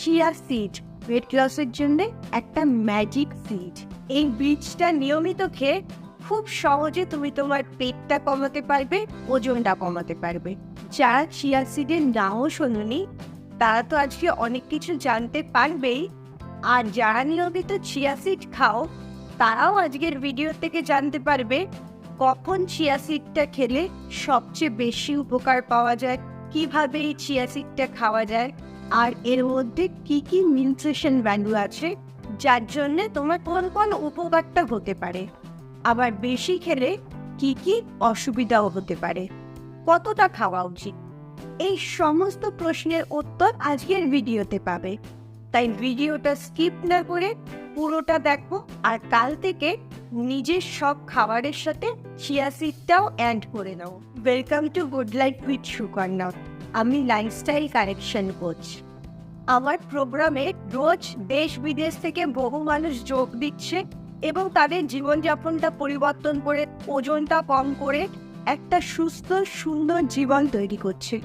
Chia seed wait লসের জন্য একটা ম্যাজিক সিড। এই বীজটা নিয়মিত খেয়ে খুব সহজে তুমি তোমার পেটটা কমাতে পারবে, ওজনটা কমাতে পারবে। যারা চিয়া সিডের নাও শোনোনি তারা তো আজকে অনেক কিছু জানতে পারবেই, আর যারা নিয়মিত চিয়া সিড খাও তারাও আজকের ভিডিও থেকে জানতে পারবে কখন চিয়া সিডটা খেলে সবচেয়ে বেশি উপকার পাওয়া যায়, কিভাবে এই চিয়া সিডটা খাওয়া যায়, আর এর মধ্যে কি কি নিউট্রিশন ভ্যালু আছে যার জন্য তোমার কোন উপকারটা হতে পারে, আবার বেশি খেলে কি কি অসুবিধাও হতে পারে, কতটা খাওয়া উচিত। এই সমস্ত প্রশ্নের উত্তর আজকের ভিডিওতে পাবে, তাই ভিডিওটা স্কিপ না করে পুরোটা দেখো। আর কাল থেকে নিজের সব খাবারের সাথে চিয়া সিডটাও অ্যাড করে নাও। Welcome to good life with Sukanya. আমি লাইফস্টাইল কারেকশন কোচ। আমার প্রোগ্রামে রোজ দেশ বিদেশ থেকে বহু মানুষ যোগ দিচ্ছে এবং তাদের জীবনযাপনটা পরিবর্তন করে ওজনটা কম করে একটা সুস্থ সুন্দর জীবন তৈরি করছে।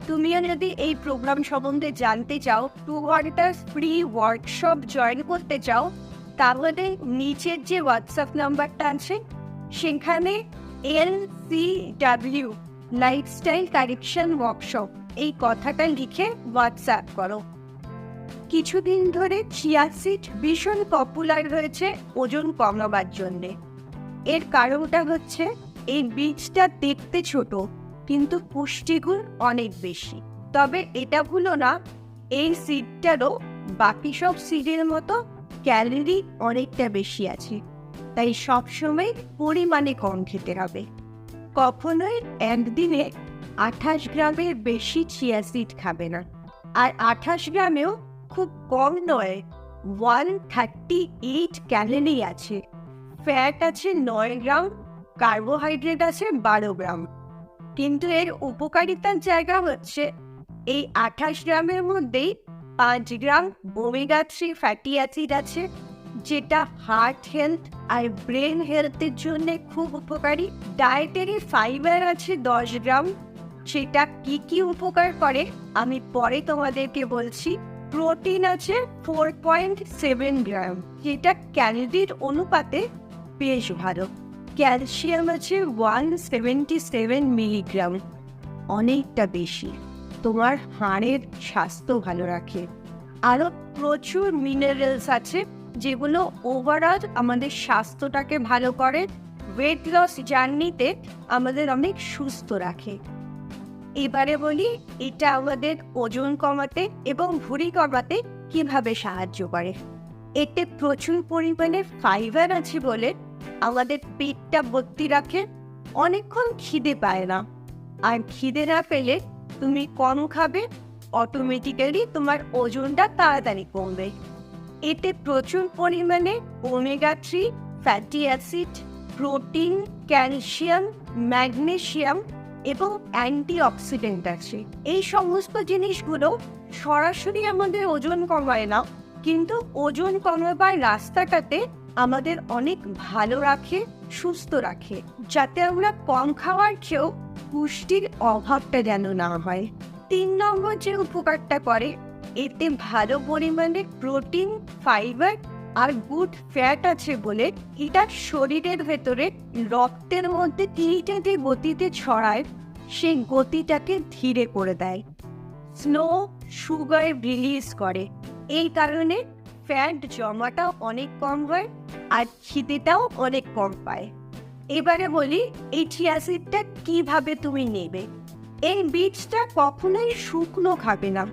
তুমিও যদি এই প্রোগ্রাম সম্বন্ধে জানতে চাও, 2 ঘন্টার ফ্রি ওয়ার্কশপ জয়েন করতে চাও, তাহলে নিচের যে হোয়াটসঅ্যাপ নাম্বারটা আছে সেখানে LCW লাইফস্টাইল কারেকশন ওয়ার্কশপ এই কথাটা লিখে হোয়াটসঅ্যাপ করো। কিছুদিন ধরে চিয়া সিড ভীষণ পপুলার হয়েছে ওজন কমাবার জন্যে। এর কারণটা হচ্ছে এই বীজটা দেখতে ছোট কিন্তু পুষ্টিগুণ অনেক বেশি। তবে এটা ভুলো না, এই সিডটারও বাকি সব সিডের মতো ক্যালোরি অনেকটা বেশি আছে, তাই সবসময় পরিমাণে কম খেতে হবে। কখনোই একদিনে 28 গ্রামের বেশি চিয়া সিড খাবে না, আর 28 গ্রামেও খুব কম নয়, 138 ক্যালোরি আছে, ফ্যাট আছে 9 গ্রাম, কার্বোহাইড্রেট আছে 12 গ্রাম। কিন্তু এর উপকারিতার জায়গা হচ্ছে এই 28 গ্রামের মধ্যেই 5 গ্রাম ওমেগা 3 ফ্যাটি অ্যাসিড আছে, যেটা হার্ট হেলথ আর ব্রেন হেলথের জন্য খুব উপকারী। ডায়েটারি ফাইবার আছে 10 গ্রাম, সেটা কি কি উপকার করে আমি পরে তোমাদেরকে বলছি। প্রোটিন আছে 4.7 গ্রাম, যেটা ক্যালোরির অনুপাতে বেশ ভালো। ক্যালসিয়াম আছে 177 মিলিগ্রাম, অনেকটা বেশি, তোমার হাড়ের স্বাস্থ্য ভালো রাখে। আরও প্রচুর মিনারেলস আছে যেগুলো ওভারঅল আমাদের স্বাস্থ্যটাকে ভালো করে, ওয়েট লস জার্নিতে আমাদের অনেক সুস্থ রাখে। এবারে বলি এটা আমাদের ওজন কমাতে এবং ভুঁড়ি কমাতে কিভাবে সাহায্য করে। এতে প্রচুর পরিমাণে ফাইবার আছে বলে আমাদের পেটটা ভর্তি রাখে, অনেকক্ষণ খিদে পায় না, আর খিদে না পেলে তুমি কম খাবে, অটোমেটিক্যালি তোমার ওজনটা তাড়াতাড়ি কমবে। এতে প্রচুর পরিমাণে omega 3 fatty acid, protein, calcium, magnesium এবং অ্যান্টিঅক্সিডেন্ট আছে। এই সমস্ত জিনিসগুলো সরাসরি আমাদের ওজন কমায় না, কিন্তু ওজন কমাবার রাস্তাটাতে আমাদের অনেক ভালো রাখে, সুস্থ রাখে, যাতে আমরা কম খাওয়ার খেয়েও পুষ্টির অভাবটা যেন না হয়। 3 নম্বর যে উপকারটা করে, এতে ভালো পরিমাণে প্রোটিন, ফাইবার আর গুড ফ্যাট আছে বলে এটা শরীরের ভেতরে রক্তের মধ্যে তিনটে যে গতিতে ছড়ায় সেই গতিটাকে ধীরে করে দেয়, স্লো সুগার রিলিজ করে। এই কারণে ফ্যাট জমাটাও অনেক কম হয় আর খিদেটাও অনেক কম পায়। এবারে বলি এই চিয়া সিডটা কিভাবে তুমি নেবে। এই বীজটা কখনোই শুকনো খাবে না,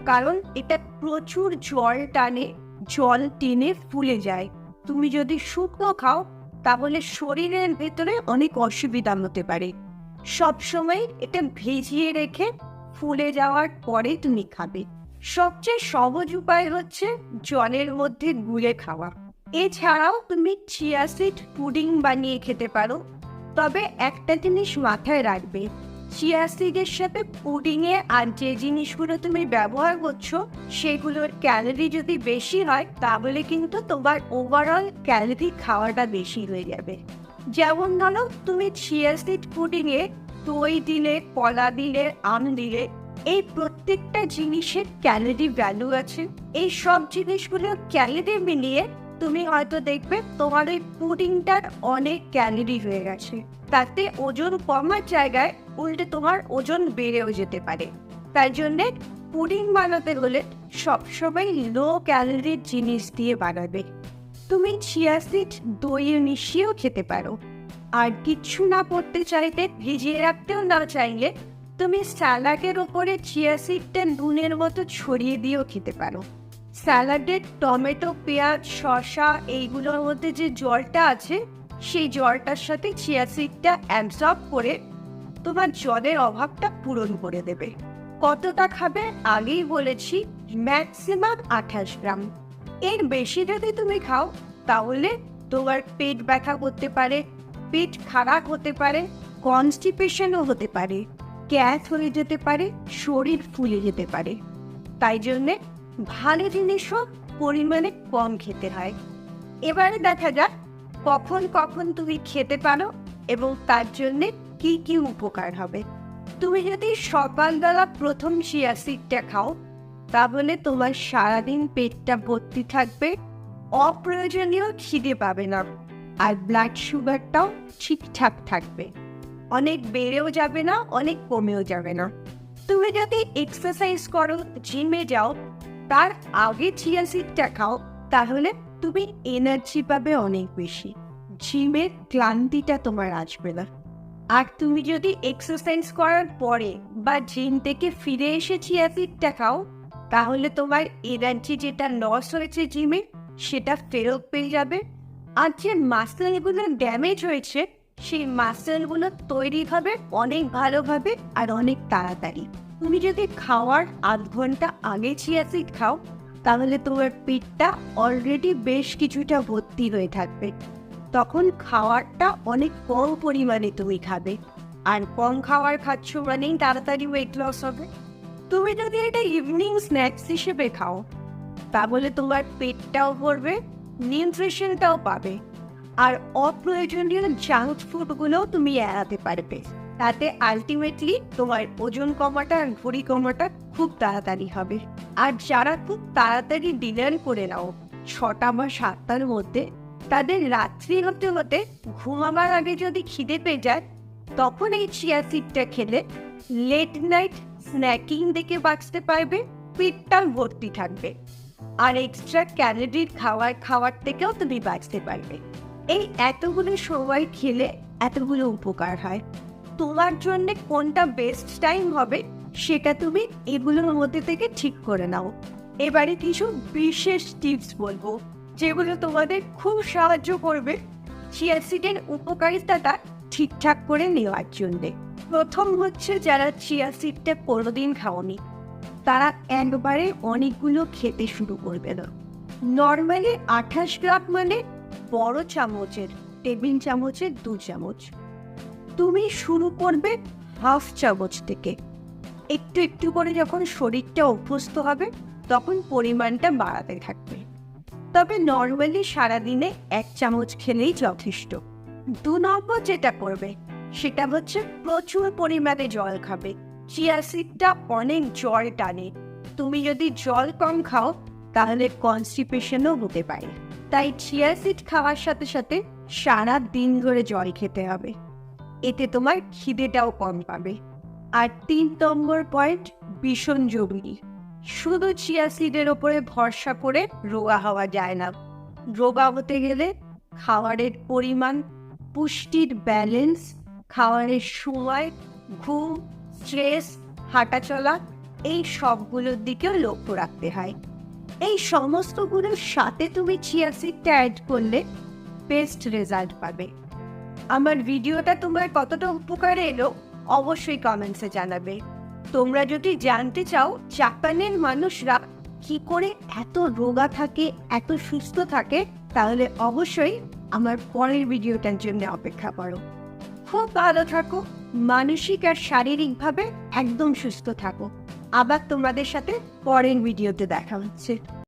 কারণ এটা প্রচুর জল টানে, জল টেনে ফুলে যায়। তুমি যদি শুকনো খাও তাহলে শরীরের ভেতরে অনেক অসুবিধা হতে পারে। সবসময় এটা ভিজিয়ে রেখে ফুলে যাওয়ার পরে তুমি খাবে। সবচেয়ে সহজ উপায় হচ্ছে জলের মধ্যে গুলে খাওয়া। এছাড়াও তুমি চিয়া সিড পুডিং বানিয়ে খেতে পারো, তবে একটা জিনিস মাথায় রাখবে, চিয়া সিডের সাথে পুডিংয়ে আর যে জিনিসগুলো তুমি ব্যবহার করছো সেগুলোর ক্যালোরি যদি বেশি হয় তাহলে কিন্তু তোমার ওভারঅল ক্যালোরি খাওয়াটা বেশি হয়ে যাবে। যেমন ধরো তুমি চিয়া সিড পুডিংয়ে দই দিলে, কলা দিলে, আম দিলে, এই প্রত্যেকটা জিনিসের ক্যালোরি ভ্যালু আছে। এই সব জিনিসগুলোর ক্যালোরি মিলিয়ে তুমি হয়তো দেখবে তোমার ওই পুডিংটার অনেক ক্যালোরি হয়ে গেছে। তাতে ওজন কমার জায়গায় উল্টে তোমার ওজন বেড়েও যেতে পারে। তাই জন্যে পুডিং বানাতে হলে সবসময় লো ক্যালোরির জিনিস দিয়ে বানাবে। তুমি চিয়া সিড দইয়ে মিশিয়েও খেতে পারো। আর কিচ্ছু না করতে চাইলে, ভিজিয়ে রাখতেও না চাইলে, তুমি স্যালাডের ওপরে চিয়া সিডটা নুনের মতো ছড়িয়ে দিয়েও খেতে পারো। স্যালাডের টমেটো, পেঁয়াজ, শসা এইগুলোর মধ্যে যে জলটা আছে, সেই জলটার সাথে চিয়া সিডটা অ্যাবজর্ব করে তোমার জলের অভাবটা পূরণ করে দেবে। কতটা খাবে আগেই বলেছি, ম্যাক্সিমাম 28 গ্রাম। এর বেশি যদি তুমি খাও তাহলে তোমার পেট ব্যথা করতে পারে, পেট খারাপ হতে পারে, কনস্টিপেশনও হতে পারে, গ্যাস হয়ে যেতে পারে, শরীর ফুলে যেতে পারে। তাই জন্যে ভালো জিনিসও পরিমাণে কম খেতে হয়। এবারে দেখা যাক কখন কখন তুমি খেতে পারো এবং তার জন্যে কি কি উপকার হবে। তুমি যদি সকালবেলা প্রথম চিয়া সিডটা খাও তাহলে তোমার সারাদিন পেটটা ভর্তি থাকবে, অপ্রয়োজনীয় খিদে পাবে না, আর ব্লাড সুগারটাও ঠিকঠাক থাকবে। অনেক বেড়েও যাবে না, অনেক কমেও যাবে না। তুমি যদি এক্সারসাইজ করো, জিমে যাও, তার আগে চিয়া সিডটা খাও তাহলে তুমি এনার্জি পাবে অনেক বেশি। জিমের ক্লান্তিটা তোমার আসবে না। আর তুমি যদি এক্সারসাইজ করার পরে বা জিম থেকে ফিরে এসে চিয়া সিডটা খাও তাহলে তোমার এনার্জি যেটা লস হয়েছে জিমে সেটা ফেরত পেয়ে যাবে। আর যে মাসেলগুলো ড্যামেজ হয়েছে সেই মাসেলগুলো তৈরি হবে অনেক ভালোভাবে আর অনেক তাড়াতাড়ি। তুমি যদি খাওয়ার আধ ঘন্টা আগে চিয়া সিড খাও তাহলে তোমার পেটটা অলরেডি বেশ কিছুটা ভর্তি হয়ে থাকবে। তখন খাওয়ারটা অনেক কম পরিমাণে তুমি খাবে, আর কম খাওয়ার খাচ্ছ মানেই তাড়াতাড়ি ওয়েট লস হবে। তুমি যদি এটা ইভিনিং স্ন্যাক্স হিসেবে খাও তাহলে তোমার পেটটাও ভরবে, নিউট্রিশনটাও পাবে, আর অপ্রয়োজনীয় জাঙ্ক ফুডগুলোও তুমি এড়াতে পারবে। তাতে আলটিমেটলি তোমার ওজন কমাটা আর ভুঁড়ি কমাটা খুব তাড়াতাড়ি হবে। আর যারা খুব তাড়াতাড়ি ডিনার করে নাও 6টা বা 7টার মধ্যে, তাদের রাত্রি হতে হতে ঘুমাবার আগে যদি খিদে পেয়ে যায় তখন এই চিয়া সিডটা খেলে লেট নাইট স্ন্যাকিং দেখে বাঁচতে পারবে, পেটটা ভর্তি থাকবে, আর এক্সট্রা ক্যালোরির খাওয়ার থেকেও তুমি বাঁচতে পারবে। এই এতগুলো সময় খেলে এতগুলো উপকার হয়। তোমার জন্য কোনটা বেস্ট টাইম হবে সেটা তুমি এগুলোর মধ্যে থেকে ঠিক করে নাও। এবারে কিছু বিশেষ টিপস বলবো যেগুলো তোমাদের খুব সাহায্য করবে চিয়া সিডের উপকারিতাটা ঠিকঠাক করে নেওয়ার জন্যে। প্রথম হচ্ছে, যারা চিয়া সিডটা কোনোদিন খাওনি তারা একবারে অনেকগুলো খেতে শুরু করবে না। নর্মালি 28 গ্রাম মানে বড় চামচের, টেবিল চামচের 2 চামচ। তুমি শুরু করবে হাফ চামচ থেকে, একটু একটু করে যখন শরীরটা অভ্যস্ত হবে তখন পরিমাণটা বাড়াতে থাকবে। তবে নর্মালি সারাদিনে 1 চামচ খেলেই যথেষ্ট। 2 নম্বর যেটা করবে সেটা হচ্ছে প্রচুর পরিমাণে জল খাবে। চিয়া সিডটা অনেক জল টানে। তুমি যদি জল কম খাও তাহলে কনস্টিপেশনও হতে পারে। তাই চিয়া সিড খাওয়ার সাথে সাথে সারা দিন ধরে জল খেতে হবে, এতে তোমার খিদেটাও কম পাবে। আর 3 নম্বর পয়েন্ট ভীষণ জরুরি, শুধু চিয়া সিডের ওপরে ভরসা করে রোগা হওয়া যায় না। রোগা হতে গেলে খাবারের পরিমাণ, পুষ্টির ব্যালেন্স, খাবারের সময়, ঘুম, স্ট্রেস, হাঁটাচলা এই সবগুলোর দিকেও লক্ষ্য রাখতে হয়। এই সমস্তগুলোর সাথে তুমি চিয়া সিডটা অ্যাড করলে বেস্ট রেজাল্ট পাবে। আমার ভিডিওটা তোমার কতটা উপকারে এলো অবশ্যই কমেন্টসে জানাবে। তোমরা যদি জানতে চাও জাপানের মানুষরা কি করে এত রোগা থাকে, এত সুস্থ থাকে, তাহলে অবশ্যই আমার পরের ভিডিওটার জন্য অপেক্ষা করো। খুব ভালো থাকো, মানসিক আর শারীরিকভাবে একদম সুস্থ থাকো। আবার তোমাদের সাথে পরের ভিডিওতে দেখা হচ্ছে।